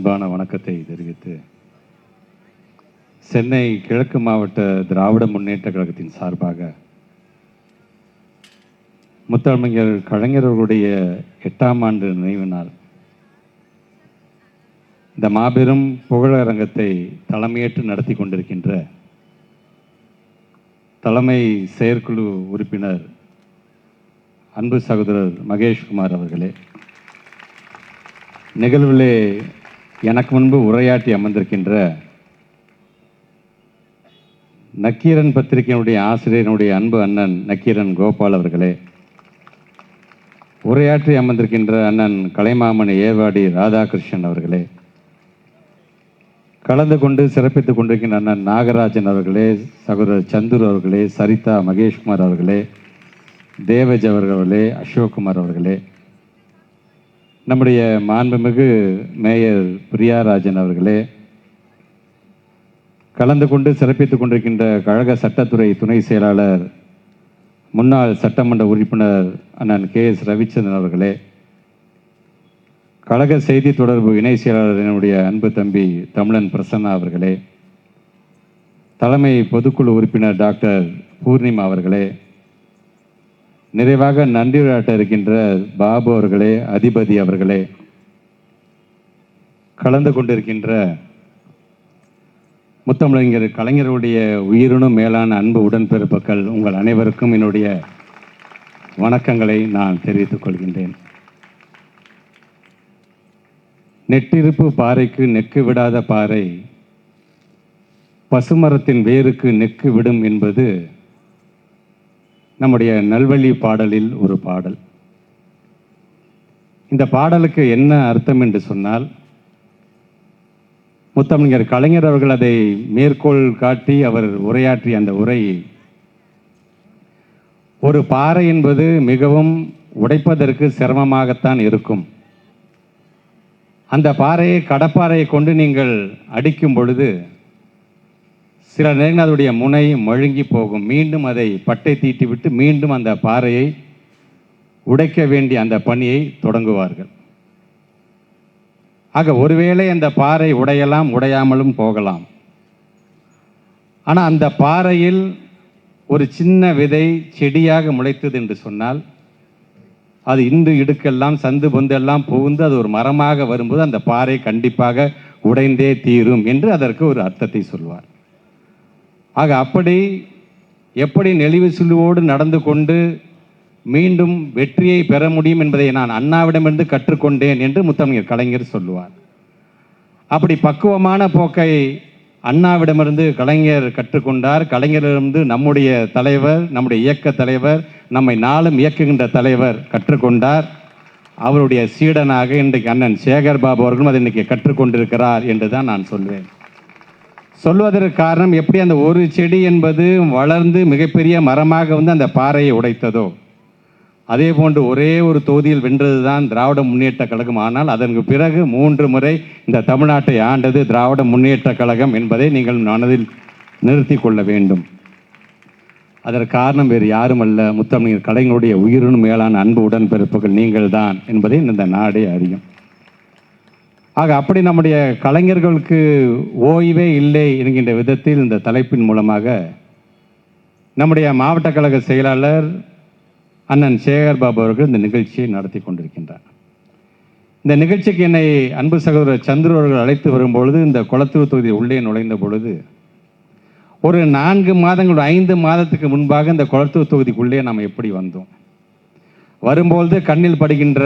அன்பான வணக்கத்தை தெரிவித்து, சென்னை கிழக்கு மாவட்ட திராவிட முன்னேற்ற கழகத்தின் சார்பாக முத்தமிழர் கலைஞர்களுடைய 8ஆம் ஆண்டு நினைவு நாள் இந்த மாபெரும் புகழரங்கத்தை தலைமையேற்று நடத்தி கொண்டிருக்கின்ற தலைமை செயற்குழு உறுப்பினர் அன்பு சகோதரர் மகேஷ்குமார் அவர்களே, நிகழ்விலே எனக்கு முன்பு உரையாற்றி அமர்ந்திருக்கின்ற நக்கீரன் பத்திரிகையினுடைய ஆசிரியனுடைய அன்பு அண்ணன் நக்கீரன் கோபால் அவர்களே, உரையாற்றி அமர்ந்திருக்கின்ற அண்ணன் கலைமாமணி ஏவாடி ராதாகிருஷ்ணன் அவர்களே, கலந்து கொண்டு சிறப்பித்துக் கொண்டிருக்கின்ற அண்ணன் நாகராஜன் அவர்களே, சகோதரர் சந்துரு அவர்களே, சரிதா மகேஷ்குமார் அவர்களே, தேவஜ் அவர்களே, அசோக்குமார் அவர்களே, நம்முடைய மாண்புமிகு மேயர் பிரியாராஜன் அவர்களே, கலந்து கொண்டு சிறப்பித்துக் கொண்டிருக்கின்ற கழக சட்டத்துறை துணை செயலாளர் முன்னாள் சட்டமன்ற உறுப்பினர் அண்ணன் KS ரவிச்சந்திரன் அவர்களே, கழக செய்தி தொடர்பு இணை செயலாளர் என்னுடைய அன்பு தம்பி தமிழன் பிரசன்னா அவர்களே, தலைமை பொதுக்குழு உறுப்பினர் டாக்டர் பூர்ணிமா அவர்களே, நிறைவாக நன்றியுரையாற்ற இருக்கின்ற பாபு அவர்களே, அதிபதி அவர்களே, கலந்து கொண்டிருக்கின்ற முத்தமிழர் கலைஞருடைய உயிரினும் மேலான அன்பு உடன்பிறப்புகள் உங்கள் அனைவருக்கும் என்னுடைய வணக்கங்களை நான் தெரிவித்துக் கொள்கின்றேன். நெட்டிருப்பு பாறைக்கு நெக்கு விடாத பாறை பசுமரத்தின் வேருக்கு நெக்கு விடும் என்பது நம்முடைய நல்வழி பாடலில் ஒரு பாடல். இந்த பாடலுக்கு என்ன அர்த்தம் என்று சொன்னால், முத்தமிழர் கலைஞர் அவர்கள் அதை மேற்கோள் காட்டி அவர் உரையாற்றிய அந்த உரை, ஒரு பாறை என்பது மிகவும் உடைப்பதற்கு சிரமமாகத்தான் இருக்கும். அந்த பாறையை கடப்பாறையை கொண்டு நீங்கள் அடிக்கும் பொழுது சில நேரங்கள் அதனுடைய முனை மழுங்கி போகும். மீண்டும் அதை பட்டை தீட்டிவிட்டு மீண்டும் அந்த பாறையை உடைக்க வேண்டிய அந்த பணியை தொடங்குவார்கள். ஆக ஒருவேளை அந்த பாறை உடையலாம், உடையாமலும் போகலாம். ஆனால் அந்த பாறையில் ஒரு சின்ன விதை செடியாக முளைத்தது என்று சொன்னால், அது இன்று இடுக்கெல்லாம் சந்து பொந்தெல்லாம் புகுந்து அது ஒரு மரமாக வரும்போது அந்த பாறை கண்டிப்பாக உடைந்தே தீரும் என்று அதற்கு ஒரு அர்த்தத்தை சொல்வார். ஆக அப்படி எப்படி நெளிவு சுழிவோடு நடந்து கொண்டு மீண்டும் வெற்றியை பெற முடியும் என்பதை நான் அண்ணாவிடமிருந்து கற்றுக்கொண்டேன் என்று முத்தமிழர் கலைஞர் சொல்லுவார். அப்படி பக்குவமான போக்கை அண்ணாவிடமிருந்து கலைஞர் கற்றுக்கொண்டார். கலைஞரிடமிருந்து நம்முடைய தலைவர், நம்முடைய இயக்க தலைவர், நம்மை நாளும் இயக்குகின்ற தலைவர் கற்றுக்கொண்டார். அவருடைய சீடனாக இன்றைக்கு அண்ணன் சேகர் பாபு அவர்களும் அதை இன்றைக்கு கற்றுக்கொண்டிருக்கிறார் என்று தான் நான் சொல்வேன். சொல்வதற்கு காரணம், எப்படி அந்த ஒரு செடி என்பது வளர்ந்து மிகப்பெரிய மரமாக வந்து அந்த பாறையை உடைத்ததோ, அதே போன்று ஒரே ஒரு தொகுதியில் வென்றது தான் திராவிட முன்னேற்ற கழகம். ஆனால் அதற்கு பிறகு 3 முறை இந்த தமிழ்நாட்டை ஆண்டது திராவிட முன்னேற்ற கழகம் என்பதை நீங்கள் மனதில் நிறுத்தி கொள்ள வேண்டும். அதற்கு காரணம் வேறு யாரும் அல்ல, முத்தமிழர் கலைஞருடைய உயிரினும் மேலான அன்பு உடன்பிறப்புகள் நீங்கள் தான் என்பதை இந்த நாடே அறியும். ஆக அப்படி நம்முடைய கலைஞர்களுக்கு ஓய்வே இல்லை என்கின்ற விதத்தில் இந்த தலைப்பின் மூலமாக நம்முடைய மாவட்ட கழக செயலாளர் அண்ணன் சேகர் பாபு அவர்கள் இந்த நிகழ்ச்சியை நடத்தி கொண்டிருக்கின்றார். இந்த நிகழ்ச்சிக்கு என்னை அன்பு சகோதரர் சந்துரு அவர்கள் அழைத்து வரும்பொழுது, இந்த குளத்தூர் தொகுதி உள்ளே நுழைந்த பொழுது, ஒரு 4 மாதங்கள் 5 மாதத்துக்கு முன்பாக இந்த குளத்தூர் தொகுதிக்குள்ளே நாம் எப்படி வந்தோம், வரும்பொழுது கண்ணில் படுகின்ற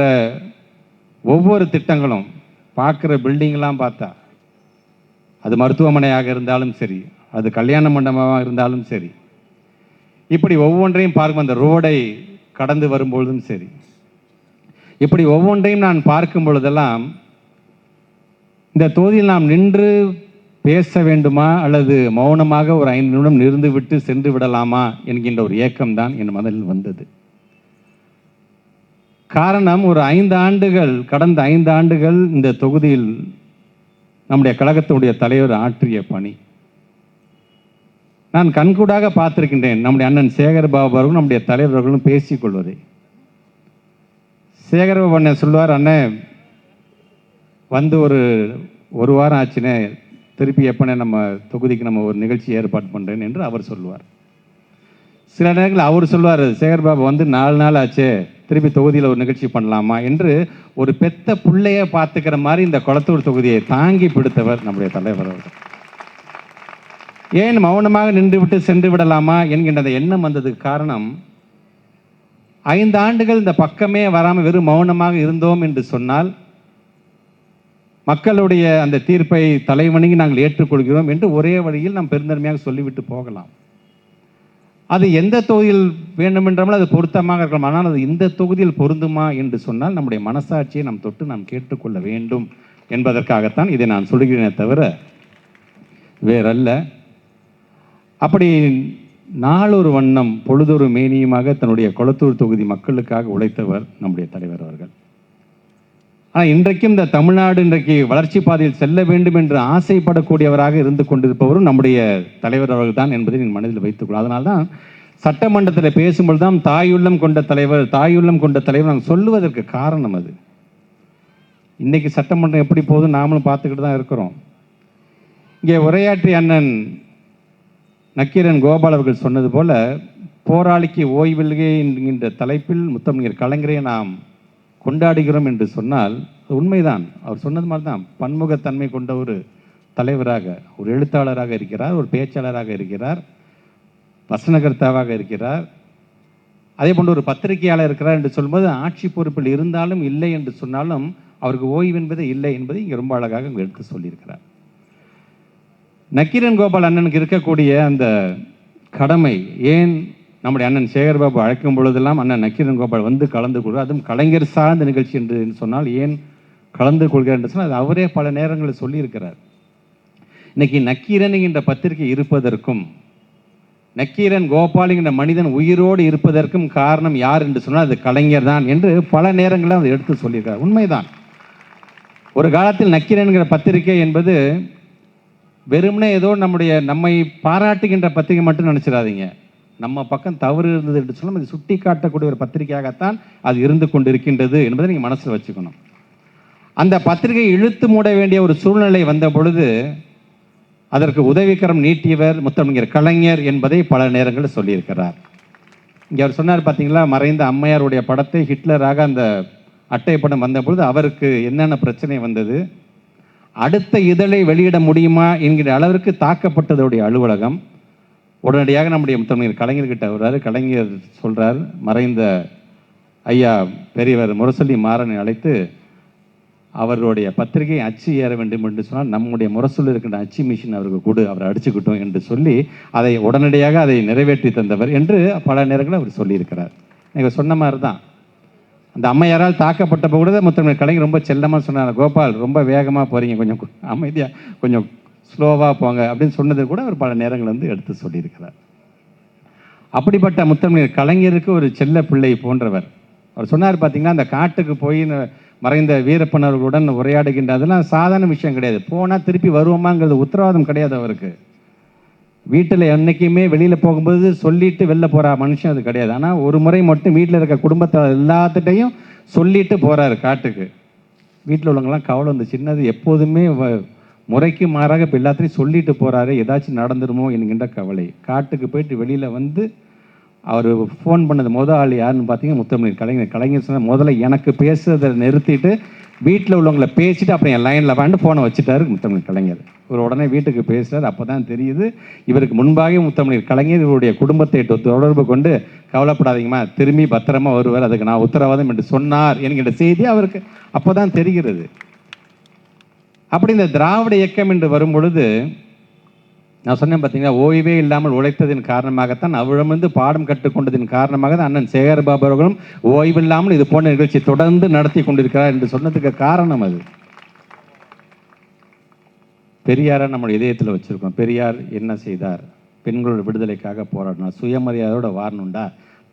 ஒவ்வொரு திட்டங்களும், பார்க்குற பில்டிங்லாம் பார்த்தா, அது மருத்துவமனையாக இருந்தாலும் சரி, அது கல்யாண மண்டபமாக இருந்தாலும் சரி, இப்படி ஒவ்வொன்றையும் பார்க்கும், அந்த ரோடை கடந்து வரும்பொழுதும் சரி, இப்படி ஒவ்வொன்றையும் நான் பார்க்கும் பொழுதெல்லாம் இந்த தொகுதியில் நாம் நின்று பேச வேண்டுமா அல்லது மௌனமாக ஒரு 5 நிமிடம் இருந்து விட்டு சென்று விடலாமா என்கின்ற ஒரு ஏக்கம்தான் என் மனதில் வந்தது. காரணம், ஒரு 5 ஆண்டுகள், கடந்த 5 ஆண்டுகள் இந்த தொகுதியில் நம்முடைய கழகத்துடைய தலைவர் ஆற்றிய பணி நான் கண்கூடாக பார்த்திருக்கின்றேன். நம்முடைய அண்ணன் சேகர் பாபு அவர்களும் நம்முடைய தலைவர்களும் பேசிக்கொள்வதை. சேகர் பாபு அண்ணன் சொல்லுவார், அண்ணன் வந்து ஒரு ஒரு வாரம் ஆச்சுன்னே திருப்பி எப்பனே நம்ம தொகுதிக்கு நம்ம ஒரு நிகழ்ச்சி ஏற்பாடு பண்ணுறேன் என்று அவர் சொல்லுவார். சில நேரங்களில் அவர் சொல்லுவார், சேகர்பாபு வந்து 4 நாள் ஆச்சு, திருப்பி தொகுதியில் ஒரு நிகழ்ச்சி பண்ணலாமா என்று ஒரு பெத்த பிள்ளையை பார்த்துக்கிற மாதிரி இந்த கொளத்தூர் தொகுதியை தாங்கி பிடித்தவர் நம்முடைய தலைவர் அவர்கள். ஏன் மௌனமாக நின்று விட்டு சென்று விடலாமா என்கின்ற அந்த எண்ணம் வந்ததுக்கு காரணம், 5 ஆண்டுகள் இந்த பக்கமே வராமல் வெறும் மௌனமாக இருந்தோம் என்று சொன்னால் மக்களுடைய அந்த தீர்ப்பை தலைவணங்கி நாங்கள் ஏற்றுக்கொள்கிறோம் என்று ஒரே வழியில் நாம் பெருந்தன்மையாக சொல்லிவிட்டு போகலாம். அது எந்த தொகுதியில் வேண்டுமென்றாலும் அது பொருத்தமாக இருக்கலாம். ஆனால் அது இந்த தொகுதியில் பொருந்துமா என்று சொன்னால் நம்முடைய மனசாட்சியை நாம் தொட்டு நாம் கேட்டுக்கொள்ள வேண்டும் என்பதற்காகத்தான் இதை நான் சொல்கிறேனே தவிர வேறல்ல. அப்படி நாளொரு வண்ணம் பொழுதொரு மேனியுமாக தன்னுடைய கொளத்தூர் தொகுதி மக்களுக்காக உழைத்தவர் நம்முடைய தலைவர் அவர்கள். ஆனால் இன்றைக்கும் இந்த தமிழ்நாடு இன்றைக்கு வளர்ச்சி பாதையில் செல்ல வேண்டும் என்று ஆசைப்படக்கூடியவராக இருந்து கொண்டிருப்பவரும் நம்முடைய தலைவர் அவர்கள் தான் என்பதை நீங்கள் மனதில் வைத்துக்கொள்ளும். அதனால்தான் சட்டமன்றத்தில் பேசும்போது தான் தாயுள்ளம் கொண்ட தலைவர் நாங்கள் சொல்லுவதற்கு காரணம் அது. இன்னைக்கு சட்டமன்றம் எப்படி போகுது நாமளும் பார்த்துக்கிட்டு தான் இருக்கிறோம். இங்கே உரையாற்றிய அண்ணன் நக்கீரன் கோபால் அவர்கள் சொன்னது போல, போராளிக்கு ஓய்வில்லை என்கின்ற தலைப்பில் முத்தமிழர் கலைஞரை நாம் கொண்டாடுகிறோம் என்று சொன்னால் உண்மைதான். அவர் சொன்னது மாதிரி தான், பன்முகத்தன்மை கொண்ட ஒரு தலைவராக, ஒரு எழுத்தாளராக இருக்கிறார், ஒரு பேச்சாளராக இருக்கிறார், வசனகர்த்தாவாக இருக்கிறார், அதே போன்று ஒரு பத்திரிகையாளர் இருக்கிறார் என்று சொல்லும்போது ஆட்சி பொறுப்பில் இருந்தாலும் இல்லை என்று சொன்னாலும் அவருக்கு ஓய்வு என்பது இல்லை என்பதை இங்கே ரொம்ப அழகாக எடுத்து சொல்லியிருக்கிறார். நக்கீரன் கோபால் அண்ணனுக்கு இருக்கக்கூடிய அந்த கடமை, ஏன் நம்முடைய அண்ணன் சேகர்பாபு அழைக்கும் பொழுதெல்லாம் அண்ணன் நக்கீரன் கோபால் வந்து கலந்து கொள்கிறார், அதுவும் கலைஞர் சார்ந்த நிகழ்ச்சி என்று சொன்னால் ஏன் கலந்து கொள்கிறார் என்று சொன்னால் அது அவரே பல நேரங்களில் சொல்லியிருக்கிறார். இன்னைக்கு நக்கீரன் என்கின்ற பத்திரிகை இருப்பதற்கும் நக்கீரன் கோபால் என்கிற மனிதன் உயிரோடு இருப்பதற்கும் காரணம் யார் என்று சொன்னால் அது கலைஞர் தான் என்று பல நேரங்களில் அதை எடுத்து சொல்லியிருக்கிறார். உண்மைதான். ஒரு காலத்தில் நக்கீரன் என்கிற பத்திரிகை என்பது வெறுமனே ஏதோ நம்மை பாராட்டுகின்ற பத்திரிகை மட்டும் நினைச்சிடாதீங்க. நம்ம பக்கம் தவறு இருந்தது என்று சொன்னால் அது சுட்டி காட்டக்கூடிய ஒரு பத்திரிகையாகத்தான் அது இருந்து கொண்டிருக்கின்றது என்பதை நீங்கள் மனசில் வச்சுக்கணும். அந்த பத்திரிகை இழுத்து மூட வேண்டிய ஒரு சூழ்நிலை வந்த பொழுது அதற்கு உதவிக்கரம் நீட்டியவர் முத்தமிழர் கலைஞர் என்பதை பல நேரங்களில் சொல்லியிருக்கிறார். இங்கே அவர் சொன்னார் பார்த்தீங்களா, மறைந்த அம்மையாருடைய படத்தை ஹிட்லராக அந்த அட்டை படம் வந்த பொழுது அவருக்கு என்னென்ன பிரச்சனை வந்தது, அடுத்த இதழை வெளியிட முடியுமா என்கிற அளவிற்கு தாக்கப்பட்டதுடைய அலுவலகம். உடனடியாக நம்முடைய முத்தமிழர் கலைஞர்கிட்ட வர்றாரு. கலைஞர் சொல்கிறார், மறைந்த ஐயா பெரியவர் முரசொலி மாறனை அழைத்து அவருடைய பத்திரிகை அச்சு ஏற வேண்டும் என்று சொன்னால் நம்முடைய முரசொலி இருக்கின்ற அச்சு மிஷின் அவருக்கு கொடு, அவரை அடிச்சுக்கிட்டோம் என்று சொல்லி அதை உடனடியாக அதை நிறைவேற்றி தந்தவர் என்று பல நேரங்களில் அவர் சொல்லியிருக்கிறார். நீங்கள் சொன்ன மாதிரி தான் அந்த அம்மையாரால் தாக்கப்பட்டப்போ கூட முத்தமிழர் கலைஞர் ரொம்ப செல்லமாக சொன்னார், கோபால் ரொம்ப வேகமாக போகிறீங்க, கொஞ்சம் அமைதியாக கொஞ்சம் ஸ்லோவாக போங்க அப்படின்னு சொன்னது கூட அவர் பல நேரங்கள் வந்து எடுத்து சொல்லியிருக்கிறார். அப்படிப்பட்ட முத்தமிழர் கலைஞருக்கு ஒரு செல்ல பிள்ளை போன்றவர். அவர் சொன்னார் பார்த்தீங்கன்னா, அந்த காட்டுக்கு போய் மறைந்த வீரப்பனவர்களுடன் உரையாடுகின்ற அதெல்லாம் சாதாரண விஷயம் கிடையாது. போனால் திருப்பி வருவோமாங்கிறது உத்தரவாதம் கிடையாது அவருக்கு. வீட்டில் என்றைக்குமே வெளியில் போகும்போது சொல்லிட்டு வெளில போகிற மனுஷன் அது கிடையாது. ஆனால் ஒரு முறை மட்டும் வீட்டில் இருக்க குடும்பத்தை எல்லாத்துட்டையும் சொல்லிட்டு போகிறாரு காட்டுக்கு. வீட்டில் உள்ளவங்களாம் கவலை வந்து சின்னது, எப்போதுமே முறைக்கு மாறாக இப்போ எல்லாத்தையும் சொல்லிட்டு போகிறாரு, ஏதாச்சும் நடந்துருமோ என்கின்ற கவலை. காட்டுக்கு போயிட்டு வெளியில் வந்து அவர் ஃபோன் பண்ணது ஆள் யாருன்னு பார்த்தீங்கன்னா முத்தமிழர் கலைஞர். கலைஞர் சொன்னால் முதல்ல எனக்கு பேசுறதை நிறுத்திட்டு வீட்டில் உள்ளவங்களை பேசிட்டு அப்புறம் என் லைனில் வாண்டு ஃபோனை வச்சுட்டாரு முத்தமிழர் கலைஞர். இவர் உடனே வீட்டுக்கு பேசுகிறார். அப்போ தான் தெரியுது இவருக்கு முன்பாக முத்தமிழர் கலைஞர் இவருடைய குடும்பத்தை தொடர்பு கொண்டு கவலைப்படாதீங்கம்மா, திரும்பி பத்திரமா வருவார், அதுக்கு நான் உத்தரவாதம் என்று சொன்னார் என்கிற செய்தி அவருக்கு அப்போ தான் தெரிகிறது. அப்படி இந்த திராவிட இயக்கம் என்று வரும் பொழுது நான் சொன்னேன் பார்த்தீங்கன்னா, ஓய்வே இல்லாமல் உழைத்ததின் காரணமாகத்தான் அவ்விடமிருந்து பாடம் கற்றுக்கொண்டதின் காரணமாக தான் அண்ணன் சேகர்பாபு அவர்களும் ஓய்வில்லாமல் இது போன்ற நிகழ்ச்சி தொடர்ந்து நடத்தி கொண்டிருக்கிறார் என்று சொன்னதுக்கு காரணம் அது. பெரியாரை நம்ம இதயத்தில் வச்சுருக்கோம். பெரியார் என்ன செய்தார்? பெண்களோட விடுதலைக்காக போராடினார். சுயமரியாதையோட வாழணுண்டா,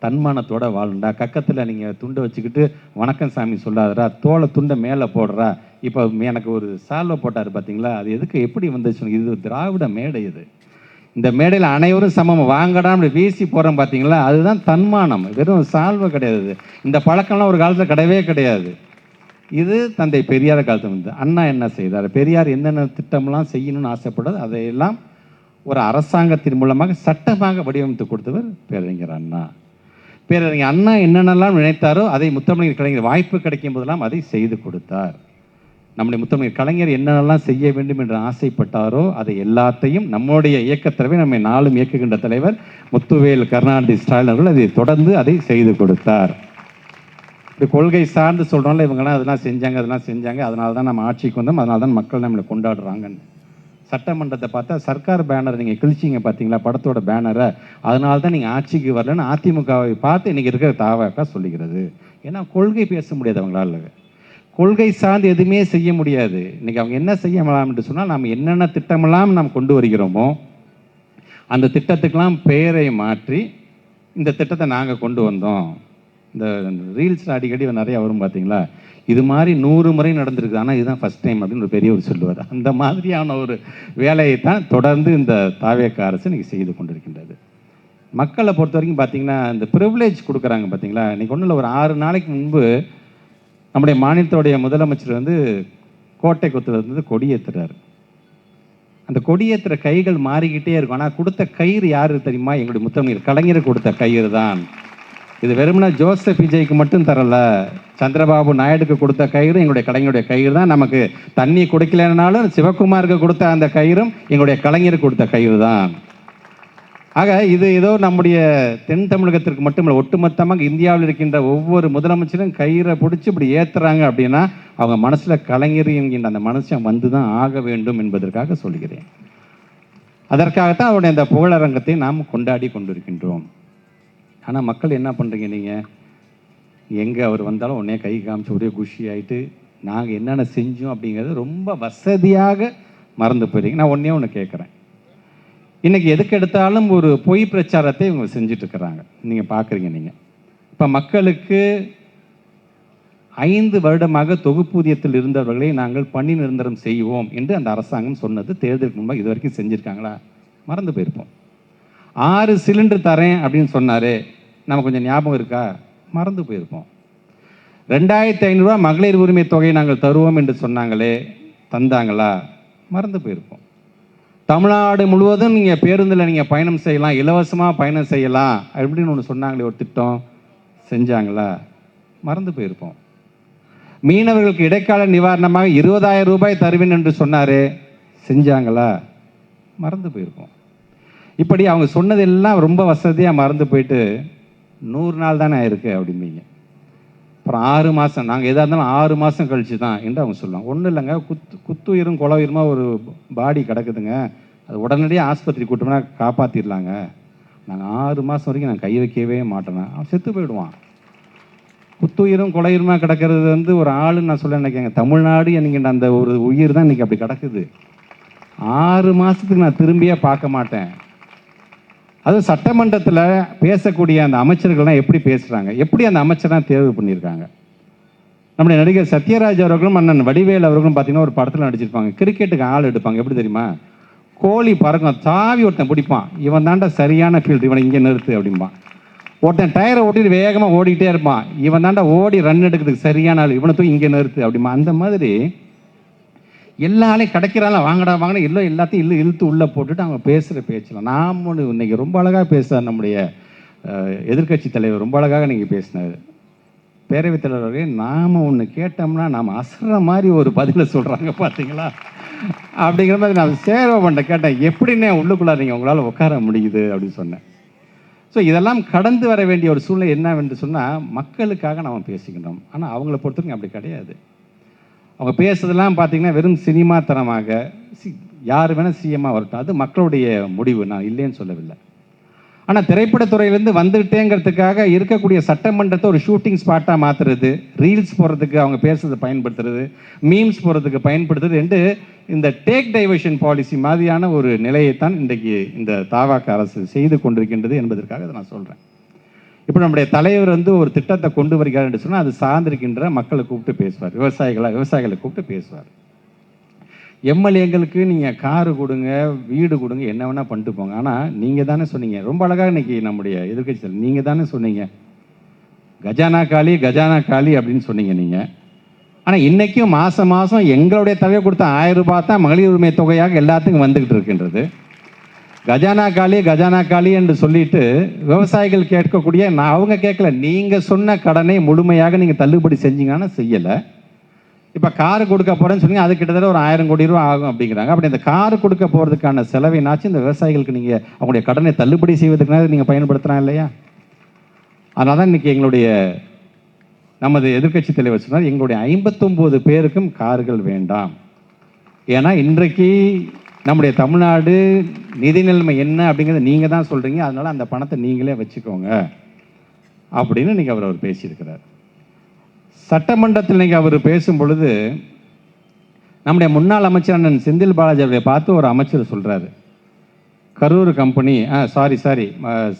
தன்மானத்தோட வாழணுண்டா. கக்கத்தில் நீங்கள் துண்டை வச்சுக்கிட்டு வணக்கம் சாமி சொல்லாதரா, தோலை துண்டை மேலே போடுறா. இப்போ எனக்கு ஒரு சால்வை போட்டார் பார்த்தீங்களா, அது எதுக்கு எப்படி வந்துச்சு? இது திராவிட மேடை. இது இந்த மேடையில் அனைவரும் சமம் வாங்கடான்னு வீசி போகிறோம் பார்த்தீங்களா, அதுதான் தன்மானம். வெறும் சால்வை கிடையாது. இந்த பழக்கம்லாம் ஒரு காலத்தில் கிடையவே கிடையாது. இது தந்தை பெரியார் காலத்தில் வந்து அண்ணா என்ன செய்தார், பெரியார் என்னென்ன திட்டம்லாம் செய்யணும்னு ஆசைப்படுறது அதையெல்லாம் ஒரு அரசாங்கத்தின் மூலமாக சட்டமாக வடிவமைத்து கொடுத்தவர் பேரறிஞர் அண்ணா. பேரறிஞர் அண்ணா என்னென்னலாம் நினைத்தாரோ அதை முத்தமிழர் கலைஞர் வாய்ப்பு கிடைக்கும் போதெல்லாம் அதை செய்து கொடுத்தார். நம்முடைய முத்தமிழர் கலைஞர் என்னென்னலாம் செய்ய வேண்டும் என்று ஆசைப்பட்டாரோ அதை எல்லாத்தையும் நம்முடைய இயக்கத்தலைவர், நம்மை நாளும் இயக்குகின்ற தலைவர் முத்துவேல் கருணாநிதி ஸ்டாலின் அவர்கள் அதை தொடர்ந்து அதை செய்து கொடுத்தார். இது கொள்கை சார்ந்து சொல்கிறோம்ல, இவங்கெல்லாம் அதெல்லாம் செஞ்சாங்க அதெல்லாம் செஞ்சாங்க, அதனால தான் நம்ம ஆட்சிக்கு வந்தோம், அதனால தான் மக்கள் நம்மளை கொண்டாடுறாங்கன்னு. சட்டமன்றத்தை பார்த்தா சர்க்கார் பேனர் நீங்கள் கிழிச்சிங்க பார்த்தீங்களா, படத்தோட பேனரை, அதனால தான் நீங்கள் ஆட்சிக்கு வரலன்னு அதிமுகவை பார்த்து இன்றைக்கி இருக்கிற தாவக சொல்லுகிறது. ஏன்னா கொள்கை பேச முடியாது அவங்களால, கொள்கை சார்ந்து எதுவுமே செய்ய முடியாது. இன்றைக்கி அவங்க என்ன செய்யலாம் என்று சொன்னால், நாம் என்னென்ன திட்டமெல்லாம் நாம் கொண்டு வருகிறோமோ அந்த திட்டத்துக்கெல்லாம் பெயரை மாற்றி இந்த திட்டத்தை நாங்கள் கொண்டு வந்தோம். இந்த ரீல்ஸில் அடிக்கடி நிறையா வரும் பார்த்தீங்களா, இது மாதிரி 100 முறை நடந்திருக்கு, ஆனால் இதுதான் ஃபஸ்ட் டைம் அப்படின்னு ஒரு பெரியவர் சொல்லுவார். அந்த மாதிரியான ஒரு வேலையை தான் தொடர்ந்து இந்த தாவேக அரசு இன்றைக்கி செய்து கொண்டிருக்கின்றது. மக்களை பொறுத்த வரைக்கும் பார்த்தீங்கன்னா, இந்த ப்ரிவிலேஜ் கொடுக்குறாங்க பார்த்தீங்களா. இன்றைக்கி ஒன்றும் இல்லை, ஒரு 6 நாளைக்கு முன்பு நம்முடைய மாநிலத்துடைய முதலமைச்சர் வந்து கோட்டை கொத்துலேருந்து கொடியேற்றுறாரு. அந்த கொடியேற்றுற கைகள் மாறிக்கிட்டே இருக்கும், ஆனால் கொடுத்த கயிறு யாரு தெரியுமா, எங்களுடைய முத்தமிழர் கலைஞர் கொடுத்த கயிறு தான். இது வெறுமனா ஜோசப் விஜய்க்கு மட்டும் தரல, சந்திரபாபு நாயுடுக்கு கொடுத்த கயிறு எங்களுடைய கலைஞருடைய கயிறு தான். நமக்கு தண்ணி கொடுக்கலனாலும் சிவகுமாருக்கு கொடுத்த அந்த கயிறும் எங்களுடைய கலைஞருக்கு கொடுத்த கயிறு தான். ஆக இது ஏதோ நம்முடைய தென் தமிழகத்திற்கு மட்டுமில்லை, ஒட்டுமொத்தமாக இந்தியாவில் இருக்கின்ற ஒவ்வொரு முதலமைச்சரும் கயிறை பிடிச்சி இப்படி ஏற்றுறாங்க அப்படின்னா அவங்க மனசில் கலைஞர் என்கின்ற அந்த மனுஷன் வந்து தான் ஆக வேண்டும் என்பதற்காக சொல்கிறேன். அதற்காகத்தான் அவருடைய அந்த புகழரங்கத்தை நாம் கொண்டாடி கொண்டிருக்கின்றோம். ஆனால் மக்கள் என்ன பண்ணுறீங்க, நீங்கள் எங்கே அவர் வந்தாலும் உடனே கை காமிச்சு ஒரே குஷி ஆகிட்டு நாங்கள் என்னென்ன செஞ்சோம் அப்படிங்கிறது ரொம்ப வசதியாக மறந்து போயிடுறீங்க. நான் ஒன்று கேட்குறேன், இன்றைக்கி எதுக்கு எடுத்தாலும் ஒரு பொய் பிரச்சாரத்தை இவங்க செஞ்சிட்ருக்கிறாங்க, நீங்கள் பார்க்குறீங்க. நீங்கள் இப்போ மக்களுக்கு 5 வருடமாக தொகுப்பூதியத்தில் இருந்தவர்களை நாங்கள் பணி நிரந்தரம் செய்வோம் என்று அந்த அரசாங்கம் சொன்னது தேர்தலுக்கு முன்பாக இது வரைக்கும் செஞ்சுருக்காங்களா? மறந்து போயிருப்போம். 6 சிலிண்டர் தரேன் அப்படின்னு சொன்னார், நம்ம கொஞ்சம் ஞாபகம் இருக்கா? மறந்து போயிருப்போம். 2500 ரூபா மகளிர் உரிமை தொகையை நாங்கள் தருவோம் என்று சொன்னாங்களே, தந்தாங்களா? மறந்து போயிருப்போம். தமிழ்நாடு முழுவதும் நீங்கள் பேருந்தில் நீங்கள் பயணம் செய்யலாம், இலவசமாக பயணம் செய்யலாம் அப்படின்னு ஒன்று சொன்னாங்களே, ஒரு திட்டம் செஞ்சாங்களா? மறந்து போயிருப்போம். மீனவர்களுக்கு இடைக்கால நிவாரணமாக 20,000 ரூபாய் தருவேன் என்று சொன்னார், செஞ்சாங்களா? மறந்து போயிருப்போம். இப்படி அவங்க சொன்னதெல்லாம் ரொம்ப வசதியாக மறந்து போயிட்டு 100 நாள் தானே ஆயிருக்கு அப்படிம்பீங்க. அப்புறம் 6 மாதம், நாங்கள் எதாக இருந்தாலும் 6 மாதம் கழிச்சு தான் என்று அவங்க சொல்லுவாங்க. ஒன்றும் இல்லைங்க, குத்துயிரும் குலவுயிருமா ஒரு பாடி கிடக்குதுங்க, அது உடனடியாக ஆஸ்பத்திரி கூட்டம்னா காப்பாற்றிடலாங்க, நாங்கள் 6 மாதம் வரைக்கும் நான் கை வைக்கவே மாட்டேன்னா அவன் செத்து போயிடுவான். குத்துயிரும் குலையுருமா கிடக்கிறது வந்து ஒரு ஆளுன்னு நான் சொல்ல நினைக்கிறேங்க. தமிழ்நாடு என்கின்ற அந்த ஒரு உயிர் தான் இன்றைக்கி அப்படி கிடக்குது. 6 மாதத்துக்கு நான் திரும்பியே பார்க்க மாட்டேன். அதுவும் சட்டமன்றத்தில் பேசக்கூடிய அந்த அமைச்சர்கள்லாம் எப்படி பேசுகிறாங்க, எப்படி அந்த அமைச்சர்லாம் தேர்வு பண்ணியிருக்காங்க. நம்முடைய நடிகர் சத்யராஜ் அவர்களும் அண்ணன் வடிவேல் அவர்களும் பார்த்தீங்கன்னா ஒரு படத்தில் நடிச்சிருப்பாங்க. கிரிக்கெட்டுக்கு ஆள் எடுப்பாங்க, எப்படி தெரியுமா, கோழி பறக்கும், தாவி ஒருத்தன் பிடிப்பான், இவன் தாண்டா சரியான ஃபீல்டு, இவனை இங்கே நிறுத்து அப்படிம்பான். ஒருத்தன் டயரை ஓட்டிட்டு வேகமாக ஓடிக்கிட்டே இருப்பான், இவன் தாண்டா ஓடி ரன் எடுக்கிறதுக்கு சரியான ஆள், இவனை தூக்கி இங்கே நிறுத்து அப்படிமா. அந்த மாதிரி எல்லாரையும் கிடைக்கிறாங்க, வாங்கடா வாங்கினா இல்லை எல்லாத்தையும் இழுத்து உள்ளே போட்டுட்டு அவங்க பேசுகிற பேச்சலாம். நாம் ஒன்று இன்றைக்கி ரொம்ப அழகாக பேசுகிறார் நம்முடைய எதிர்கட்சி தலைவர், ரொம்ப அழகாக நீங்கள் பேசினார். பேரவைத் தலைவர்களே, நாம் ஒன்று கேட்டோம்னா நாம் அசற மாதிரி ஒரு பதிலை சொல்கிறாங்க பார்த்தீங்களா அப்படிங்கிற மாதிரி நான் சேரவன்ட்ட கேட்டேன், எப்படின்னே உள்ளுக்குள்ளே நீங்கள் உங்களால் உட்கார முடியுது அப்படின்னு சொன்னேன். ஸோ இதெல்லாம் கடந்து வர வேண்டிய ஒரு சூழ்நிலை என்னவென்று சொன்னால், மக்களுக்காக நாம் பேசிக்கணும். ஆனால் அவங்கள பொறுத்தவரைக்கும் அப்படி கிடையாது. அவங்க பேசுறதெல்லாம் பார்த்தீங்கன்னா வெறும் சினிமா தரமாக, யார் வேணால் சிஎம்மாக வரட்டும், அது மக்களுடைய முடிவு, நான் இல்லைன்னு சொல்லவில்லை. ஆனால் திரைப்படத்துறையிலேருந்து வந்துகிட்டேங்கிறதுக்காக இருக்கக்கூடிய சட்டமன்றத்தை ஒரு ஷூட்டிங் ஸ்பாட்டாக மாற்றுறது, ரீல்ஸ் போடுறதுக்கு அவங்க பேசுறதை பயன்படுத்துறது, மீம்ஸ் போடுறதுக்கு பயன்படுத்துறது என்று இந்த டேக் டைவர்ஷன் பாலிசி மாதிரியான ஒரு நிலையைத்தான் இன்றைக்கு இந்த தாவாக அரசு செய்து கொண்டிருக்கின்றது என்பதற்காக அதை நான் சொல்கிறேன். இப்போ நம்முடைய தலைவர் வந்து ஒரு திட்டத்தை கொண்டு வருகிறார் என்று சொன்னால் அது சார்ந்திருக்கின்ற மக்களை கூப்பிட்டு பேசுவார், விவசாயிகளை கூப்பிட்டு பேசுவார். எம்எல்ஏங்களுக்கு நீங்கள் காரு கொடுங்க, வீடு கொடுங்க, என்ன வேணால் பண்ணிட்டு போங்க. ஆனால் நீங்கள் தானே சொன்னீங்க, ரொம்ப அழகாக இன்றைக்கி நம்முடைய எதிர்கட்சி நீங்கள் தானே சொன்னீங்க, கஜானா காலி கஜானா காலி அப்படின்னு சொன்னீங்க. நீங்கள் ஆனால் இன்றைக்கும் மாதம் மாதம் எங்களுடைய தொகை கொடுத்த 1000 ரூபாய் தான் மகளிர் உரிமை தொகையாக எல்லாத்துக்கும் வந்துக்கிட்டு இருக்கின்றது. கஜானா காலி என்று சொல்லிட்டு விவசாயிகள் கேட்கக்கூடிய, நான் அவங்க கேட்கல, நீங்கள் சொன்ன கடனை முழுமையாக நீங்கள் தள்ளுபடி செஞ்சீங்கன்னா செய்யலை. இப்போ காரு கொடுக்க போகிறேன்னு சொன்னீங்க, அது கிட்டத்தட்ட ஒரு 1000 கோடி ரூபா ஆகும் அப்படிங்கிறாங்க. அப்படி இந்த காரு கொடுக்க போகிறதுக்கான செலவினாச்சும் இந்த விவசாயிகளுக்கு நீங்கள் அவங்களுடைய கடனை தள்ளுபடி செய்வதற்காக நீங்கள் பயன்படுத்தலாம் இல்லையா? அதனால தான் இன்றைக்கி எங்களுடைய நமது எதிர்க்கட்சி தலைவர் சொன்னார், எங்களுடைய 59 பேருக்கும் கார்கள் வேண்டாம். ஏன்னா இன்றைக்கு நம்முடைய தமிழ்நாடு நிதி நிலைமை என்ன அப்படிங்கிறத நீங்கள் தான் சொல்கிறீங்க, அதனால் அந்த பணத்தை நீங்களே வச்சுக்கோங்க அப்படின்னு இன்றைக்கி அவர் பேசியிருக்கிறார். சட்டமன்றத்தில் இன்றைக்கி அவர் பேசும் பொழுது நம்முடைய முன்னாள் அமைச்சர் அண்ணன் செந்தில் பாலாஜி அவர்களை பார்த்து ஒரு அமைச்சர் சொல்கிறாரு, கரூர் கம்பெனி சாரி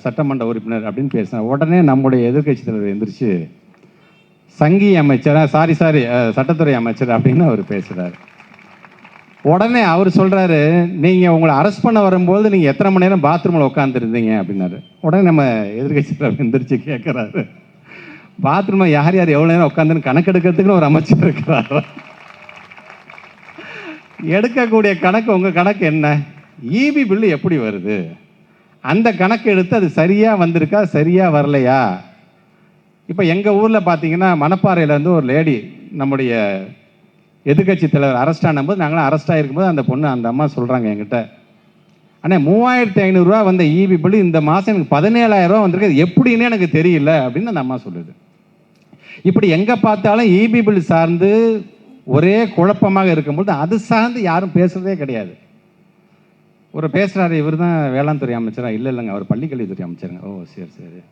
சட்டமன்ற உறுப்பினர் அப்படின்னு பேசினார். உடனே நம்முடைய எதிர்க்கட்சி தலைவர் எந்திரிச்சு சங்கி அமைச்சர் சாரி சட்டத்துறை அமைச்சர் அப்படின்னு அவர் பேசுகிறார். உடனே அவர் சொல்கிறாரு, நீங்கள் உங்களை அரெஸ்ட் பண்ண வரும்போது நீங்கள் எத்தனை மணி நேரம் பாத்ரூமில் உட்காந்துருந்தீங்க அப்படின்னாரு. உடனே நம்ம எதிர்கட்சி தலைவர் எந்திரிச்சு கேட்குறாரு, பாத்ரூமில் யார் யார் எவ்வளோ நேரம் உட்காந்துன்னு கணக்கெடுக்கிறதுக்குன்னு ஒரு அமைச்சர் இருக்கிறார். எடுக்கக்கூடிய கணக்கு உங்கள் கணக்கு என்ன? ஈபி பில்லு எப்படி வருது, அந்த கணக்கு எடுத்து அது சரியாக வந்திருக்கா சரியாக வரலையா? இப்போ எங்கள் ஊரில் பார்த்தீங்கன்னா மணப்பாறையிலேருந்து ஒரு லேடி நம்முடைய எதிர்கட்சி தலைவர் அரெஸ்ட் ஆனும்போது, நாங்களாம் அரெஸ்ட் ஆகிருக்கும்போது அந்த அம்மா சொல்கிறாங்க என்கிட்ட, அண்ணே 3500 ரூபா வந்த ஈபி பில்லு இந்த மாதம் எனக்கு 17,000 ரூபா வந்திருக்கு, எப்படின்னு எனக்கு தெரியல அப்படின்னு அந்த அம்மா சொல்லுது. இப்படி எங்கே பார்த்தாலும் ஈபி பில் சார்ந்து ஒரே குழப்பமாக இருக்கும்போது அது சார்ந்து யாரும் பேசுகிறதே கிடையாது. ஒரு பேசுகிறாரு, இவர் தான் வேளாண் துறை அமைச்சரா? இல்லைங்க, அவர் பள்ளிக்கல்வித்துறை அமைச்சருங்க. ஓ சரி.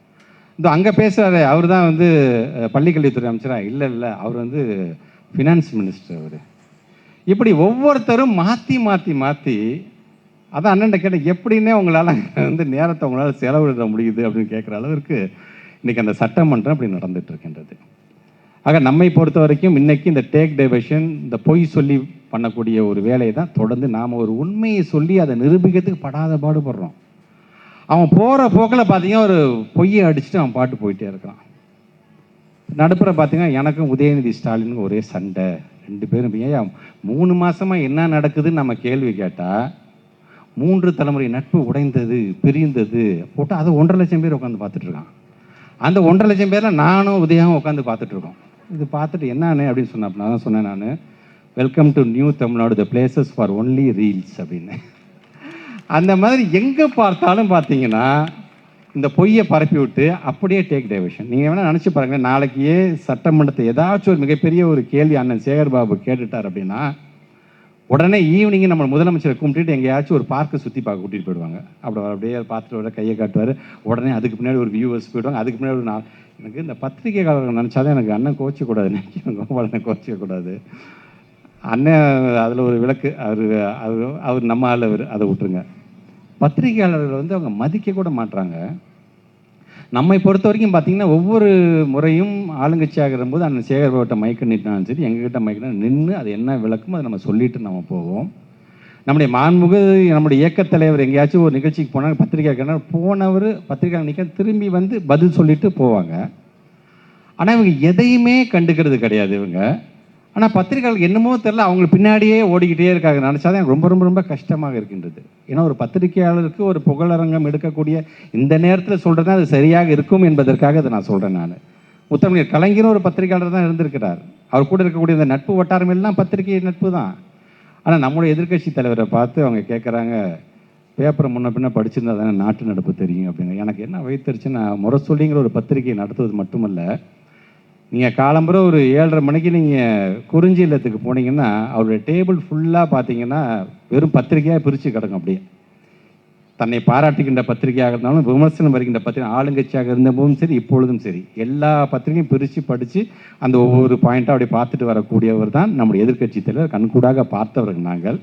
இந்த அங்கே பேசுகிறாரு, அவர் தான் பள்ளிக்கல்வித்துறை அமைச்சரா? இல்லை, அவர் ஃபினான்ஸ் மினிஸ்டர் அவர். இப்படி ஒவ்வொருத்தரும் மாற்றி அதான் அண்ணன்ட்ட கேட்டேன், எப்படின்னே உங்களால் நேரத்தை உங்களால் செலவிட முடியுது அப்படின்னு கேட்குற அளவிற்கு இன்றைக்கி அந்த சட்டமன்றம் அப்படி நடந்துட்டு இருக்கின்றது. ஆக நம்மை பொறுத்த வரைக்கும் இன்றைக்கி இந்த டேக் டைவர்ஷன், இந்த பொய் சொல்லி பண்ணக்கூடிய ஒரு வேலையை தான் தொடர்ந்து நாம் ஒரு உண்மையை சொல்லி அதை நிரூபிக்கிறதுக்கு படாத பாடுபடுறோம். அவன் போகிற போக்கில் பார்த்தீங்கன்னா ஒரு பொய்யை அடிச்சுட்டு அவன் பாட்டு போயிட்டே இருக்கான். நடுப்புற பார்த்தீங்கன்னா எனக்கும் உதயநிதி ஸ்டாலினுக்கும் ஒரே சண்டை, 2 பேரும். ஏன் 3 மாதமாக என்ன நடக்குதுன்னு நம்ம கேள்வி கேட்டால் 3 தலைமுறை நட்பு உடைந்தது பிரிந்தது போட்டு அதை 1.5 லட்சம் பேர் உட்காந்து பார்த்துட்ருக்கான். அந்த 1.5 லட்சம் பேரில் நானும் உதயாவும் உட்காந்து பார்த்துட்ருக்கோம். இது பார்த்துட்டு என்னன்னு அப்படின்னு சொன்னேன். நான் தான் சொன்னேன், நான் welcome to new Tamil Nadu, the places for only reels அப்படின்னு. அந்த மாதிரி எங்கே பார்த்தாலும் பார்த்தீங்கன்னா இந்த பொய்யை பரப்பி விட்டு அப்படியே டேக் டைவர்ஷன். நீங்கள் வேணால் நினச்சி பாருங்களேன், நாளைக்கே சட்டமன்றத்தை ஏதாச்சும் ஒரு மிகப்பெரிய ஒரு கேள்வி அண்ணன் சேகர் பாபு கேட்டுட்டார் அப்படின்னா உடனே ஈவினிங்கு நம்ம முதலமைச்சரை கும்பிட்டுட்டு எங்கேயாச்சும் ஒரு பார்க்கை சுற்றி பார்க்க கூட்டிகிட்டு போயிடுவாங்க. அப்படியே பார்த்துட்டு வர கையை காட்டுவார். உடனே அதுக்கு பின்னாடி ஒரு வியூவர்ஸ் போயிடுவாங்க. அதுக்கு பின்னாடி ஒரு எனக்கு இந்த பத்திரிகைக்காரர்கள் நினச்சாதான் எனக்கு அண்ணன் கோச்சிக்கூடாது, கோபாலனை கோச்சிக்கக்கூடாது. அண்ணன் அதில் ஒரு விளக்கு, அவர் நம்ம ஆள், அதை விட்டுருங்க. பத்திரிகையாளர்கள் அவங்க மதிக்க கூட மாட்டுறாங்க. நம்மை பொறுத்த வரைக்கும் பார்த்தீங்கன்னா ஒவ்வொரு முறையும் ஆளுங்கட்சி ஆகிற போது அண்ணன் சேகர் பாபுட்ட மைக்கு நிட்டாலும் சரி, எங்ககிட்ட மைக்கு நின்று அது என்ன விளக்குமோ அதை நம்ம சொல்லிட்டு நம்ம போவோம். நம்முடைய மாண்புமிகு நம்முடைய இயக்கத் தலைவர் எங்கேயாச்சும் ஒரு நிகழ்ச்சிக்கு போனாங்க, பத்திரிகையாளர் போனவர் பத்திரிகையாளர் நிற்க திரும்பி பதில் சொல்லிட்டு போவாங்க. ஆனால் இவங்க எதையுமே கண்டுக்கிறது கிடையாது இவங்க. ஆனால் பத்திரிகையாளருக்கு என்னமோ தெரில, அவங்க பின்னாடியே ஓடிக்கிட்டே இருக்காங்க. நினச்சாதான் எனக்கு ரொம்ப ரொம்ப ரொம்ப கஷ்டமாக இருக்கின்றது. ஏன்னா ஒரு பத்திரிகையாளருக்கு ஒரு புகழரங்கம் எடுக்கக்கூடிய இந்த நேரத்தில் சொல்கிறதா அது சரியாக இருக்கும் என்பதற்காக அதை நான் சொல்கிறேன். நான் முத்தமிழர் கலைஞரும் ஒரு பத்திரிகையாளர் தான் இருந்திருக்கிறார். அவர் கூட இருக்கக்கூடிய இந்த நட்பு வட்டாரம் எல்லாம் பத்திரிகை நட்பு தான். ஆனால் நம்முடைய எதிர்க்கட்சி தலைவரை பார்த்து அவங்க கேட்குறாங்க, பேப்பரை முன்ன பின்ன படிச்சிருந்தா தானே நாட்டு நடப்பு தெரியும் அப்படிங்க. எனக்கு என்ன வைத்தறிச்சுன்னா, முரசொலிங்கிற ஒரு பத்திரிகையை நடத்துவது மட்டுமல்ல, நீங்கள் காலம்புற ஒரு 7:30 மணிக்கு நீங்கள் குறிஞ்சி இல்லத்துக்கு போனீங்கன்னா அவருடைய டேபிள் ஃபுல்லாக பார்த்தீங்கன்னா வெறும் பத்திரிகையாக பிரித்து கிடக்கும். அப்படியே தன்னை பாராட்டுகின்ற பத்திரிகையாக இருந்தாலும் விமர்சனம் வருகின்ற பத்திரிகை, ஆளுங்கட்சியாக இருந்தபோதும் சரி இப்பொழுதும் சரி எல்லா பத்திரிகையும் பிரித்து படித்து அந்த ஒவ்வொரு பாயிண்ட்டாக அப்படியே பார்த்துட்டு வரக்கூடியவர் தான் நம்முடைய எதிர்க்கட்சி தலைவர். கண்கூடாக பார்த்தவர்கள் நாங்கள்.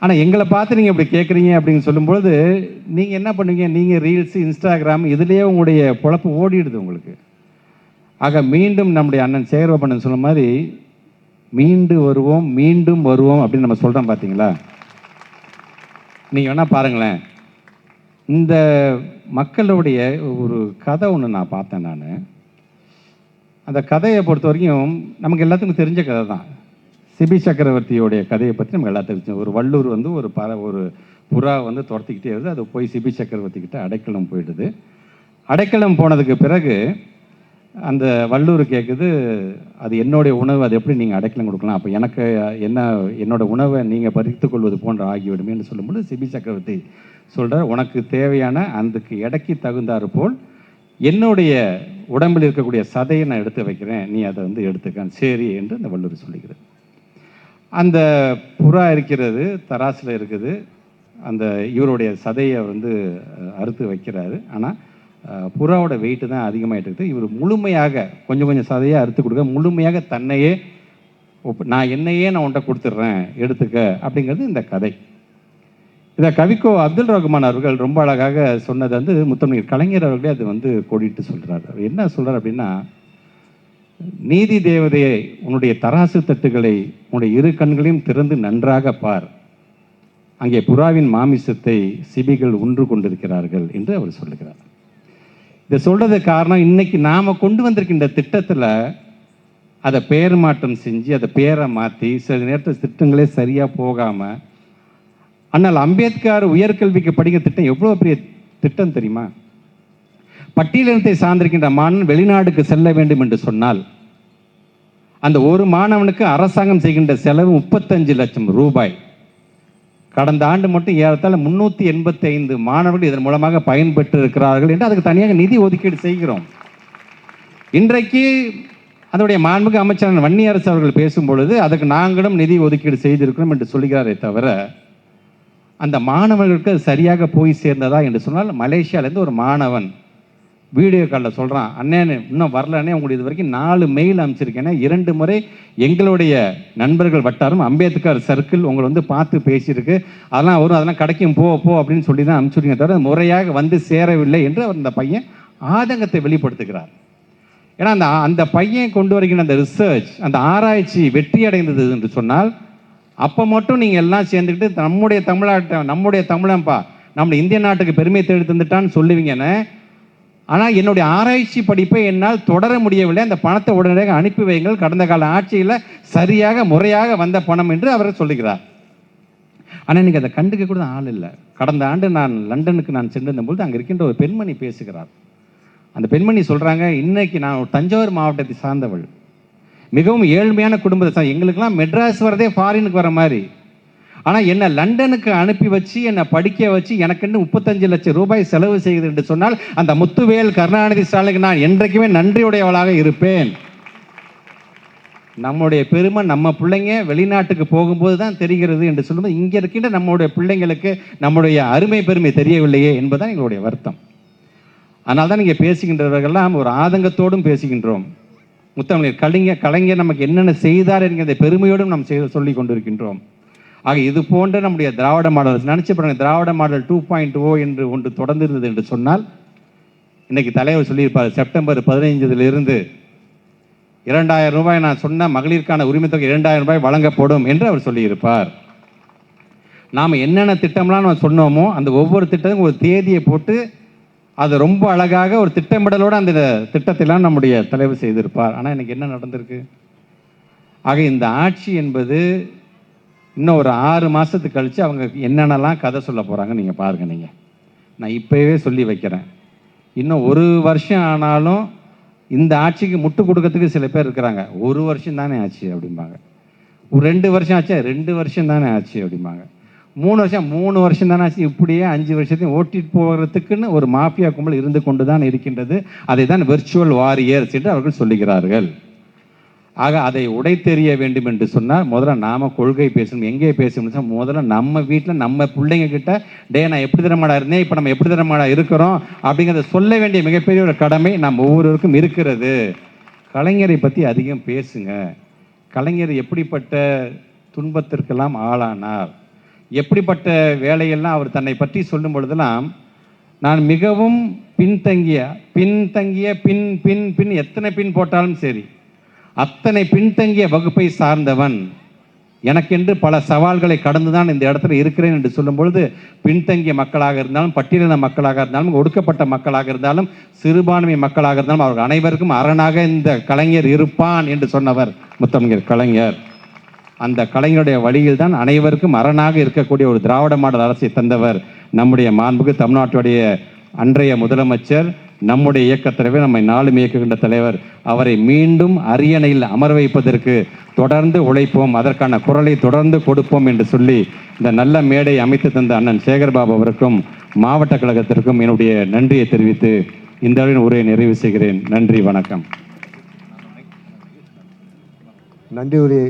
ஆனால் எங்களை பார்த்து நீங்கள் இப்படி கேட்குறீங்க அப்படின்னு சொல்லும்பொழுது நீங்கள் என்ன பண்ணுவீங்க? நீங்கள் ரீல்ஸு, இன்ஸ்டாகிராம் இதுலேயே உங்களுடைய பொழப்பு ஓடிடுது உங்களுக்கு. ஆக மீண்டும் நம்முடைய அண்ணன் சேகர்பாபு சொன்ன மாதிரி மீண்டும் வருவோம் அப்படின்னு நம்ம சொல்கிறோம். பார்த்தீங்களா? நீங்கள் வேணால் பாருங்களேன், இந்த மக்களுடைய ஒரு கதை ஒன்று நான் பார்த்தேன். நான் அந்த கதையை பொறுத்த வரைக்கும் நமக்கு எல்லாத்துக்கும் தெரிஞ்ச கதை தான். சிபி சக்கரவர்த்தியோடைய கதையை பற்றி நமக்கு எல்லாத்துக்கும் தெரியும். ஒரு வள்ளூர் வந்து ஒரு புறா வந்து துரத்திக்கிட்டே வருது. அது போய் சிபி சக்கரவர்த்தி கிட்ட அடைக்கலம் போயிடுது. அடைக்கலம் போனதுக்கு பிறகு அந்த வள்ளூர் கேட்குது, அது என்னுடைய உணவு, அது எப்படி நீங்கள் அடைக்கலம் கொடுக்கலாம், அப்போ எனக்கு என்னோடய உணவை நீங்கள் பறித்து கொள்வது போன்ற ஆகிவிடுமேன்னு சொல்லும்போது சிபி சக்கரவர்த்தி சொல்கிறார், உனக்கு தேவையான அதுக்கு எடைக்கு தகுந்தாறு போல் என்னுடைய உடம்பில் இருக்கக்கூடிய சதையை நான் எடுத்து வைக்கிறேன், நீ அதை வந்து எடுத்துக்க, சரி என்று அந்த வள்ளூர் சொல்லுகிறது. அந்த புறா இருக்கிறது, தராசில் இருக்குது. அந்த இவருடைய சதையை வந்து அறுத்து வைக்கிறாரு. ஆனால் புறாவோட வெயிட்டு தான் அதிகமாகிட்டு இருக்குது. இவர் முழுமையாக கொஞ்சம் கொஞ்சம் சதையை அறுத்து கொடுக்க, முழுமையாக தன்னையே நான் உன்ட்ட கொடுத்துட்றேன் எடுத்துக்க அப்படிங்கிறது இந்த கதை. இதை கவிக்கோ அப்துல் ரஹ்மான் அவர்கள் ரொம்ப அழகாக சொன்னது வந்து முத்தமிழ் கலைஞர் அவர்களே அது வந்து கோடிட்டு சொல்கிறார். அவர் என்ன சொல்கிறார் அப்படின்னா, நீதி தேவதையை உன்னுடைய தராசு தட்டுகளை உன்னுடைய இரு கண்களையும் திறந்து நன்றாக பார், அங்கே புறாவின் மாமிசத்தை சிபிகள் உண்டு கொண்டிருக்கிறார்கள் என்று அவர் சொல்லுகிறார். இதை சொல்றது காரணம், இன்னைக்கு நாம கொண்டு வந்திருக்கின்ற திட்டத்தில் அதை பெயர் மாற்றம் செஞ்சு அதை பேரை மாற்றி சில நேரத்தில் திட்டங்களே சரியாக போகாமல், ஆனால் அம்பேத்கர் உயர்கல்விக்கு படிக்கிற திட்டம் எவ்வளோ பெரிய திட்டம் தெரியுமா? பட்டியலினத்தை சார்ந்திருக்கின்ற மாணவன் வெளிநாடுக்கு செல்ல வேண்டும் என்று சொன்னால் அந்த ஒரு மாணவனுக்கு அரசாங்கம் செய்கின்ற செலவு 35 லட்சம் ரூபாய். கடந்த ஆண்டு மட்டும் ஏறத்தாழ 385 மாணவர்கள் இதன் மூலமாக பயன்பெற்று இருக்கிறார்கள் என்று அதுக்கு தனியாக நிதி ஒதுக்கீடு செய்கிறோம். இன்றைக்கு அதனுடைய மாண்புமிகு அமைச்சர் வன்னியரசு அவர்கள் பேசும்பொழுது அதுக்கு நாங்களும் நிதி ஒதுக்கீடு செய்திருக்கிறோம் என்று சொல்கிறாரே தவிர, அந்த மாணவர்களுக்கு அது சரியாக போய் சேர்ந்ததா என்று சொன்னால், மலேசியாவிலேருந்து ஒரு மாணவன் வீடியோ காலில் சொல்கிறான், அண்ணே இன்னும் வரலன்னே, உங்களுக்கு இது வரைக்கும் 4 மெயில் அனுப்பிச்சிருக்கேன்னா 2 முறை எங்களுடைய நண்பர்கள் வட்டாரம் அம்பேத்கர் சர்க்கிள் உங்களை வந்து பார்த்து பேசியிருக்கு, அதெல்லாம் கிடைக்கும் போ அப்படின்னு சொல்லி தான் அனுப்பிச்சுடுங்க தவிர முறையாக வந்து சேரவில்லை என்று அவர் அந்த பையன் ஆதங்கத்தை வெளிப்படுத்துகிறார். ஏன்னா அந்த பையன் கொண்டு வருகின்ற அந்த ரிசர்ச், அந்த ஆராய்ச்சி வெற்றி அடைந்தது என்று சொன்னால், அப்போ மட்டும் நீங்கள் எல்லாம் சேர்ந்துக்கிட்டு நம்முடைய தமிழன்பா நம்முடைய இந்திய நாட்டுக்கு பெருமை தேடி தந்துட்டான்னு சொல்லுவீங்கன்னு, ஆனால் என்னுடைய ஆராய்ச்சி படிப்பை என்னால் தொடர முடியவில்லை, அந்த பணத்தை உடனடியாக அனுப்பி வைங்கள், கடந்த கால ஆட்சியில் சரியாக முறையாக வந்த பணம் என்று அவர் சொல்லுகிறார். ஆனால் இன்றைக்கி அதை கண்டுக்க கூட ஆள் இல்லை. கடந்த ஆண்டு நான் லண்டனுக்கு சென்றிருந்தபோது அங்கே இருக்கின்ற ஒரு பெண்மணி பேசுகிறார். அந்த பெண்மணி சொல்கிறாங்க, இன்னைக்கு நான் தஞ்சாவூர் மாவட்டத்தை சார்ந்தவள், மிகவும் ஏழ்மையான குடும்பத்தை, எங்களுக்கெல்லாம் மெட்ராஸ் வரதே ஃபாரினுக்கு வர மாதிரி, ஆனால் என்னை லண்டனுக்கு அனுப்பி வச்சு என்னை படிக்க வச்சு எனக்குன்னு 35 லட்சம் ரூபாய் செலவு செய்கிறது என்று சொன்னால் அந்த முத்துவேல் கருணாநிதி ஸ்டாலினுக்கு நான் என்றைக்குமே நன்றியுடையவளாக இருப்பேன். நம்முடைய பெருமை நம்ம பிள்ளைங்க வெளிநாட்டுக்கு போகும்போது தான் தெரிகிறது என்று சொல்லும்போது, இங்கே இருக்கின்ற நம்முடைய பிள்ளைங்களுக்கு நம்முடைய அருமை பெருமை தெரியவில்லையே என்பதுதான் எங்களுடைய வருத்தம். அதனால தான் நீங்கள் பேசுகின்றவர்கள்லாம் ஒரு ஆதங்கத்தோடும் பேசுகின்றோம். முத்தமிழர் கலைஞர் நமக்கு என்னென்ன செய்தார் என்கிற பெருமையோடும் நாம் சொல்லி கொண்டிருக்கின்றோம். ஆக இது போன்ற நம்முடைய திராவிட மாடல் நினச்சி பாருங்க, திராவிட மாடல் 2.0 என்று ஒன்று தொடர்ந்து இருந்தது என்று சொன்னால், இன்னைக்கு தலைவர் சொல்லியிருப்பார், செப்டம்பர் 15 2000 ரூபாய் நான் சொன்ன மகளிருக்கான உரிமை தொகை 2000 ரூபாய் வழங்கப்படும் என்று அவர் சொல்லியிருப்பார். நாம் என்னென்ன திட்டம்லாம் நம்ம சொன்னோமோ அந்த ஒவ்வொரு திட்டத்துக்கும் ஒரு தேதியை போட்டு அது ரொம்ப அழகாக ஒரு திட்டமிடலோடு அந்த திட்டத்தைலாம் நம்முடைய தலைவர் செய்திருப்பார். ஆனால் இன்னைக்கு என்ன நடந்திருக்கு? ஆக இந்த ஆட்சி என்பது இன்னும் ஒரு 6 மாதத்துக்கு கழித்து அவங்க என்னென்னலாம் கதை சொல்ல போகிறாங்க நீங்கள் பாருங்கள். நான் இப்போவே சொல்லி வைக்கிறேன், இன்னும் 1 வருஷம் ஆனாலும் இந்த ஆட்சிக்கு முட்டு கொடுக்கறதுக்கு சில பேர் இருக்கிறாங்க. 1 வருஷம் தானே ஆச்சு அப்படிம்பாங்க. 2 வருஷம் ஆச்சா, 2 வருஷம் தானே ஆச்சு அப்படிம்பாங்க. 3 வருஷம் தானே ஆச்சு. இப்படியே 5 வருஷத்தையும் ஓட்டிட்டு போகிறதுக்குன்னு ஒரு மாஃபியா கும்பல் இருந்து கொண்டு தான் இருக்கின்றது. அதை தான் விர்ச்சுவல் வாரியர்ஸ் என்று அவர்கள் சொல்லுகிறார்கள். ஆக அதை உடைத்தெறிய வேண்டும் என்று சொன்னால் முதல்ல நாம் கொள்கை பேசணும். எங்கே பேசணும்? முதல்ல நம்ம வீட்டில் நம்ம பிள்ளைங்க கிட்ட, நான் எப்படி தரமாடா இருந்தேன், இப்போ நம்ம எப்படி தரமாடா இருக்கிறோம் அப்படிங்கிறத சொல்ல வேண்டிய மிகப்பெரிய ஒரு கடமை நம்ம ஒவ்வொருவருக்கும் இருக்கிறது. கலைஞரை பற்றி அதிகம் பேசுங்க. கலைஞர் எப்படிப்பட்ட துன்பத்திற்கெல்லாம் ஆளானார், எப்படிப்பட்ட வேலையெல்லாம் அவர் தன்னை பற்றி சொல்லும் பொழுதெல்லாம், நான் மிகவும் பின்தங்கிய பின் பின் பின் எத்தனை பின் போட்டாலும் சரி, அத்தனை பின்தங்கிய வகுப்பை சார்ந்தவன், எனக்கென்று பல சவால்களை கடந்து தான் இந்த இடத்துல இருக்கிறேன் என்று சொல்லும் பொழுது, பின்தங்கிய மக்களாக இருந்தாலும், பட்டியலின மக்களாக இருந்தாலும், ஒடுக்கப்பட்ட மக்களாக இருந்தாலும், சிறுபான்மை மக்களாக இருந்தாலும், அவர்கள் அனைவருக்கும் அரணாக இந்த கலைஞர் இருப்பான் என்று சொன்னவர் முத்தமிழர் கலைஞர். அந்த கலைஞருடைய வழியில் தான் அனைவருக்கும் அரணாக இருக்கக்கூடிய ஒரு திராவிட மாடல் அரசை தந்தவர் நம்முடைய மாண்புக்கு தமிழ்நாட்டுடைய அன்றைய முதலமைச்சர், நம்முடைய இயக்கத் தலைவர், நம்மை நாளும் இயக்குகின்ற தலைவர். அவரை மீண்டும் அரியணையில் அமர வைப்பதற்கு தொடர்ந்து உழைப்போம், அதற்கான குரலை தொடர்ந்து கொடுப்போம் என்று சொல்லி இந்த நல்ல மேடை அமைத்து தந்த அண்ணன் சேகர்பாபு அவருக்கும் மாவட்ட கழகத்திற்கும் என்னுடைய நன்றியை தெரிவித்து இந்த அளவில் உரையை நிறைவு செய்கிறேன். நன்றி, வணக்கம். நன்றி உரை.